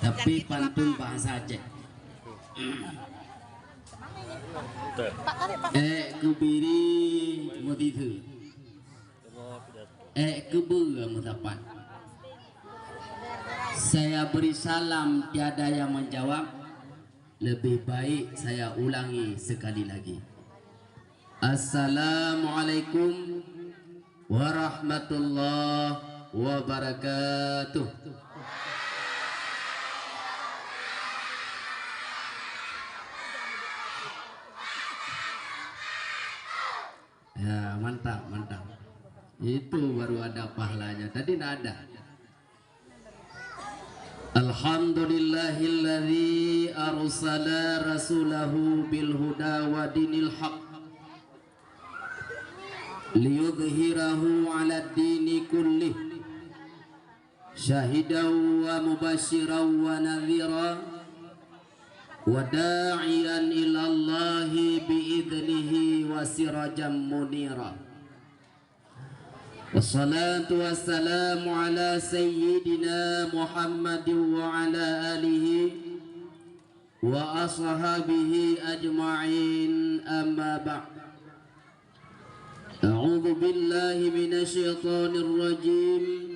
tapi pantun bahasa Aceh. Kubiri mutitu kebega mutapan. Saya beri salam tiada yang menjawab. Lebih baik saya ulangi sekali lagi. Assalamualaikum warahmatullahi wabarakatuh. Ya, mantap, mantap. Itu baru ada pahalanya. Tadi tidak ada. Alhamdulillahilladzi arsala rasulahu bil huda wa dinil haq liyudhhirahu 'ala dini kullih syahidan wa mubasysyiran wa nadhira wa da'iyan ila Allahi bi'idnihi wa sirajan munira. Wassalatu wassalamu ala sayyidina Muhammadin wa ala alihi wa ashabihi ajma'in, amma ba'd. A'udzu billahi minasyaitonir rajim.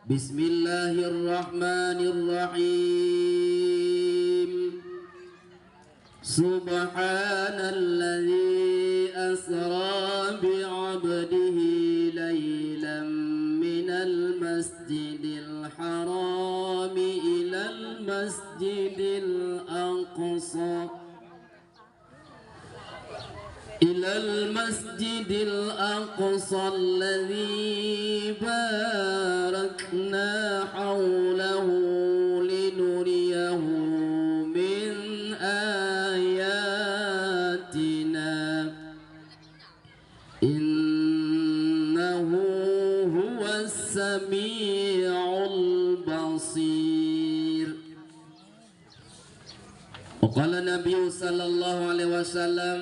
Bismillahirrahmanirrahim. Subhanalladzi asra bi'abdihi laylan minal masjidil haram ilal masjidil aqsa alladzi barakna hawlahu linuriyahu min ayatina innahu huwas sami'ul basir. Qala Nabi sallallahu alaihi wasallam,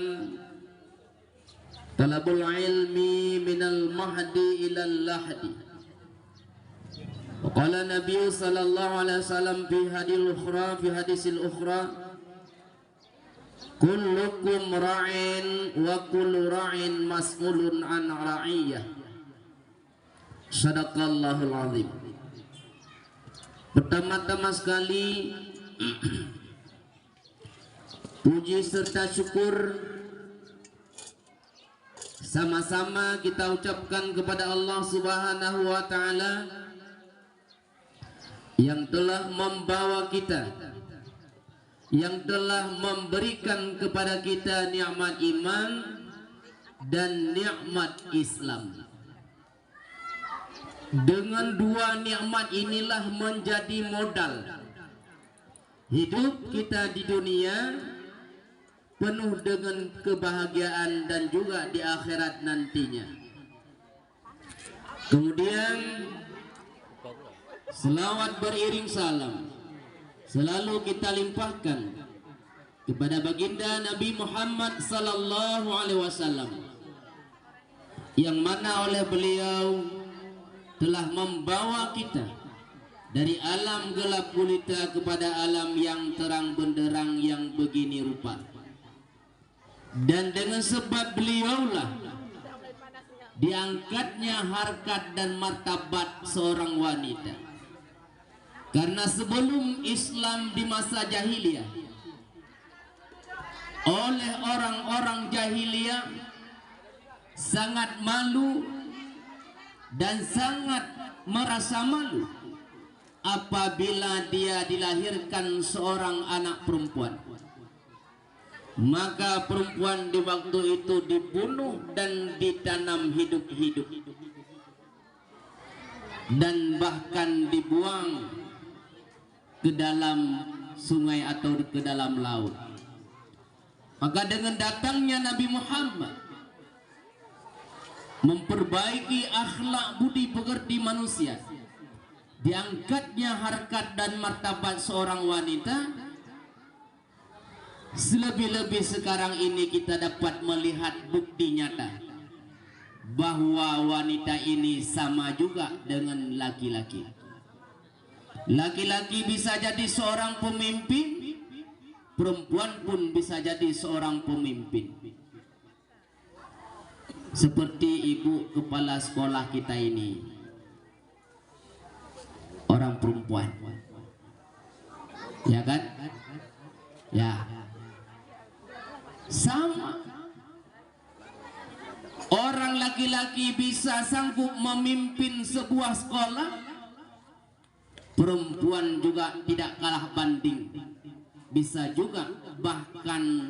talabul ilmi minal mahdi ilal lahdi. Qala Nabi sallallahu alaihi wasallam fi hadisil ukhra, kullukum ra'in wa kullu ra'in mas'ulun an ra'iyah. Sadaqallahul azim. Pertama-tama sekali puji serta syukur sama-sama kita ucapkan kepada Allah Subhanahu wa ta'ala yang telah membawa kita, yang telah memberikan kepada kita nikmat iman dan nikmat Islam. Dengan dua nikmat inilah menjadi modal hidup kita di dunia penuh dengan kebahagiaan dan juga di akhirat nantinya. Kemudian selawat beriring salam selalu kita limpahkan kepada baginda Nabi Muhammad sallallahu alaihi wasallam, yang mana oleh beliau telah membawa kita dari alam gelap gulita kepada alam yang terang benderang yang begini rupa. Dan dengan sebab beliaulah diangkatnya harkat dan martabat seorang wanita. Karena sebelum Islam di masa jahiliyah, oleh orang-orang jahiliyah sangat malu dan sangat merasa malu apabila dia dilahirkan seorang anak perempuan. Maka perempuan di waktu itu dibunuh dan ditanam hidup-hidup, dan bahkan dibuang ke dalam sungai atau ke dalam laut. Maka dengan datangnya Nabi Muhammad memperbaiki akhlak budi pekerti manusia, diangkatnya harkat dan martabat seorang wanita. Selebih-lebih sekarang ini kita dapat melihat bukti nyata bahwa wanita ini sama juga dengan laki-laki. Laki-laki bisa jadi seorang pemimpin, perempuan pun bisa jadi seorang pemimpin. Seperti ibu kepala sekolah kita ini, orang perempuan, ya kan? Ya, sama. Orang laki-laki bisa sanggup memimpin sebuah sekolah, perempuan juga tidak kalah banding. Bisa juga, bahkan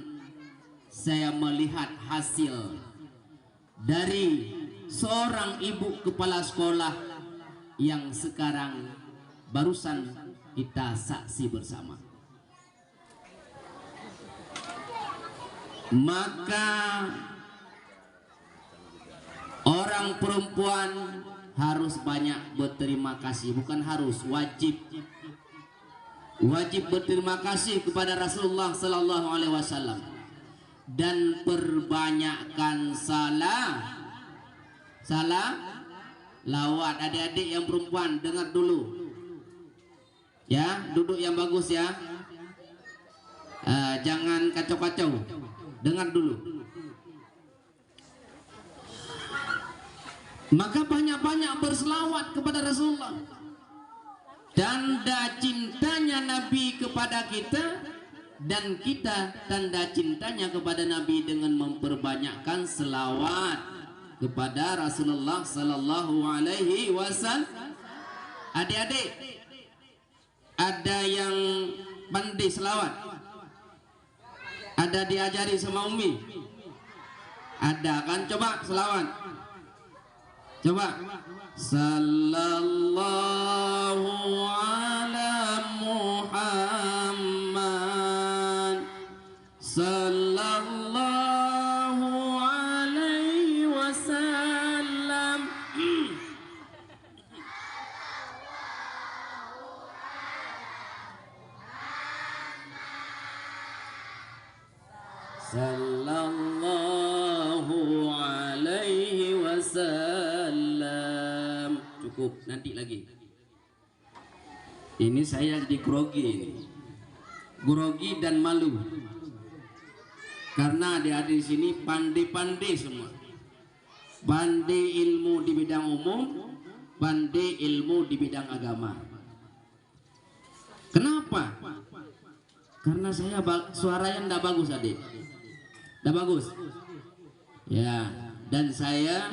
saya melihat hasil dari seorang ibu kepala sekolah yang sekarang barusan kita saksi bersama. Maka orang perempuan harus banyak berterima kasih, bukan harus, wajib berterima kasih kepada Rasulullah Sallallahu Alaihi Wasallam, dan perbanyakkan lawat. Adik-adik yang perempuan dengar dulu ya, duduk yang bagus ya, jangan kacau-kacau, dengar dulu. Maka banyak-banyak berselawat kepada Rasulullah. Tanda cintanya Nabi kepada kita, dan kita tanda cintanya kepada Nabi dengan memperbanyakkan selawat kepada Rasulullah Sallallahu Alaihi Wasallam. Adik-adik, ada yang pandai selawat? Ada diajari sama Umi? Ada kan? Coba selawat. Coba. Sallallahu ala Muhammad, sallallahu alaihi wasallam. Sallallahu alaihi wasallam. Cukup, nanti lagi. Ini saya jadi grogi ini. Grogi dan malu. Karena adik-adik di sini pandai-pandai semua. Pandai ilmu di bidang umum, pandai ilmu di bidang agama. Kenapa? Karena saya suaranya tidak bagus, adik. Tidak bagus. Ya, dan saya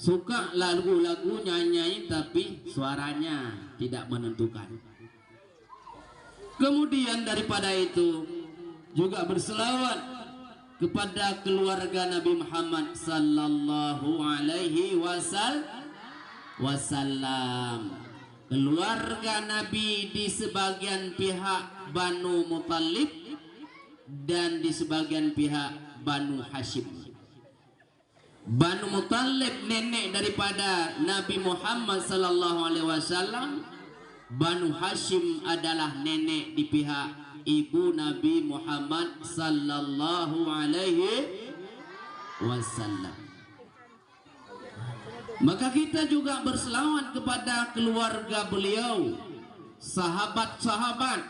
suka lagu-lagu nyanyi tapi suaranya tidak menentukan. Kemudian daripada itu juga berselawat kepada keluarga Nabi Muhammad Sallallahu Alaihi Wasallam. Keluarga Nabi di sebagian pihak Banu Muthalib dan di sebagian pihak Banu Hashim. Banu Muthalib nenek daripada Nabi Muhammad Sallallahu Alaihi Wasallam. Banu Hashim adalah nenek di pihak ibu Nabi Muhammad Sallallahu Alaihi Wasallam. Maka kita juga berselawat kepada keluarga beliau, sahabat-sahabat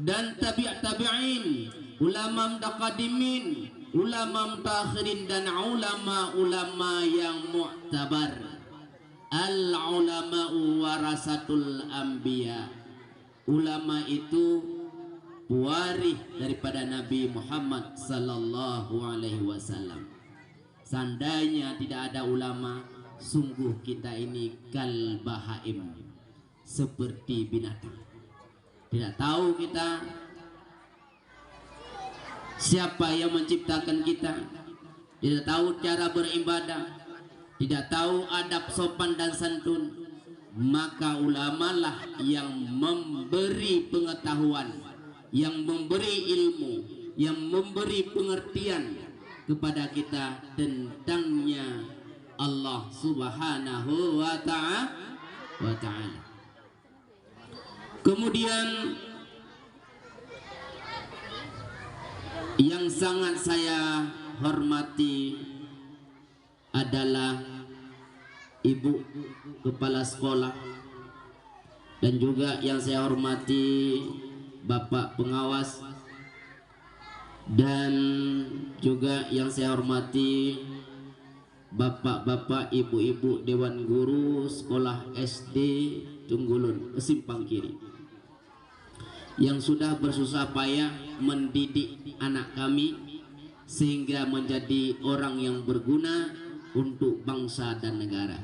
dan tabi'in, ulama mutaqaddimin, ulama mutakhirin, dan ulama-ulama yang mu'tabar. Al-ulama'u warasatul anbiya. Ulama itu pewaris daripada Nabi Muhammad Sallallahu Alaihi Wasallam. Seandainya tidak ada ulama, sungguh kita ini kal bahaim, seperti binatang. Tidak tahu kita siapa yang menciptakan kita, tidak tahu cara beribadah, tidak tahu adab sopan dan santun. Maka ulamalah yang memberi pengetahuan, yang memberi ilmu, yang memberi pengertian kepada kita tentangnya Allah Subhanahu wa ta'ala. Kemudian yang sangat saya hormati adalah ibu kepala sekolah dan juga yang saya hormati Bapak Pengawas, dan juga yang saya hormati bapak-bapak, ibu-ibu Dewan Guru Sekolah SD Tunggulun Simpang Kiri yang sudah bersusah payah mendidik anak kami sehingga menjadi orang yang berguna untuk bangsa dan negara.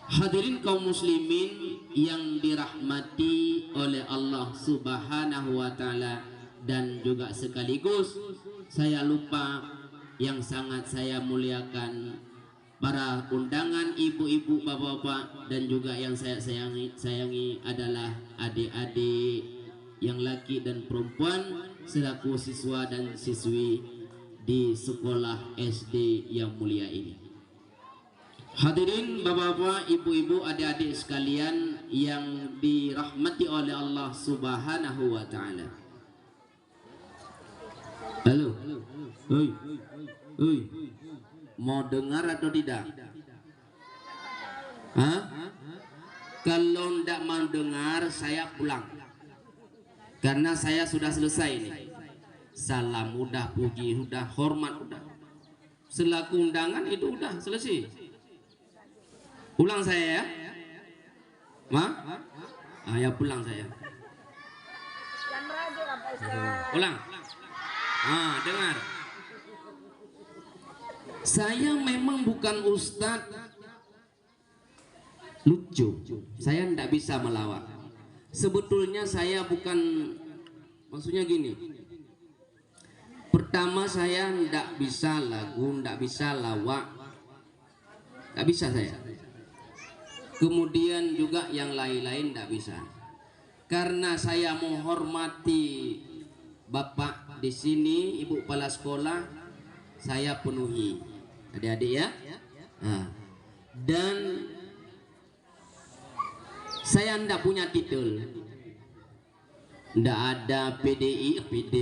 Hadirin kaum muslimin yang dirahmati oleh Allah Subhanahu wa taala, dan juga sekaligus saya lupa yang sangat saya muliakan para undangan, ibu-ibu, bapak-bapak, dan juga yang saya sayangi adalah adik-adik yang laki dan perempuan selaku siswa dan siswi di sekolah SD yang mulia ini. Hadirin bapak-bapak, ibu-ibu, adik-adik sekalian yang dirahmati oleh Allah Subhanahu wa taala. Halo. Oi. Mau dengar atau tidak? Hah? Kalau tidak mau dengar, saya pulang. Karena saya sudah selesai nih. Salam udah, puji udah, hormat udah. Selaku undangan itu udah selesai. Pulang saya ya. Ya pulang saya. Pulang. Dengar. Saya memang bukan ustadz lucu. Saya tidak bisa melawak. Sebetulnya saya bukan, maksudnya gini. Pertama saya tidak bisa lagu, tidak bisa lawak, tidak bisa saya. Kemudian juga yang lain-lain tidak bisa. Karena saya menghormati Bapak di sini, Ibu Kepala Sekolah, saya penuhi. Adik-adik ya. Dan saya tidak punya titel. Tidak ada PDI, PD